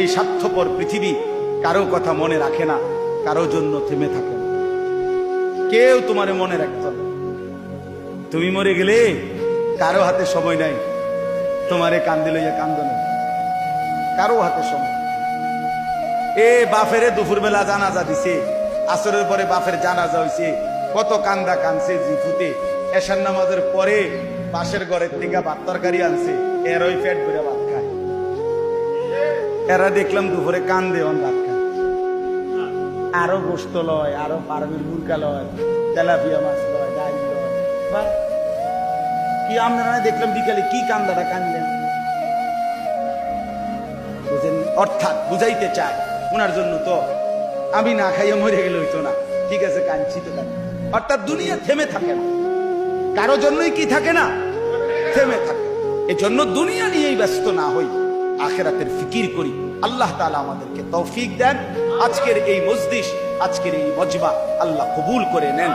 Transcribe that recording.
এই স্বার্থপর পৃথিবী কারো কথা মনে রাখে না, কারো জন্য থেমে থাকে না। কেউ তোমারে মনে রাখত না। তুমি মরে গেলে কারো হাতে সময় নাই তোমারে কান্দে লইয়া কান্দ নেই, কারো হাতে সময়। এ বাফেরে দুপুর বেলা জানাজা দিছে, আসরের পরে বাফের জানাজা হইছে, কত কান্দা কানছে জিফুতে। এশার নামাজের পরে পাশের ঘরের থেকে ভাত তরকারি আনছে, এর ওই পেট ভরে ভাত খায়। এরা দেখলাম দুপুরে কান্দে অন ভাত খায়। আরো গোস্ত লয়, আরো ফার্মের মুরগা লয়, তেলাপিয়া মাছ লয়, ডাল লয়। কি আমরা দেখলাম বিকালে কি কান্দাটা কানলেন, বুঝেন? অর্থাৎ বুঝাইতে চায় ওনার জন্য তো আমি না খাইয়া মরে গেলে হইতো না, ঠিক আছে কাঁদছি তো কাঁদছি। অর্থাৎ দুনিয়া থেমে থাকে না, কারো জন্যই কি থাকে না, থেমে থাকে। এজন্য দুনিয়া নিয়েই ব্যস্ত না হই, আখিরাতের ফিকির করি। আল্লাহ তাআলা আমাদেরকে তৌফিক দেন। আজকের এই মজলিস, আজকের এই মজমা আল্লাহ কবুল করে নেন।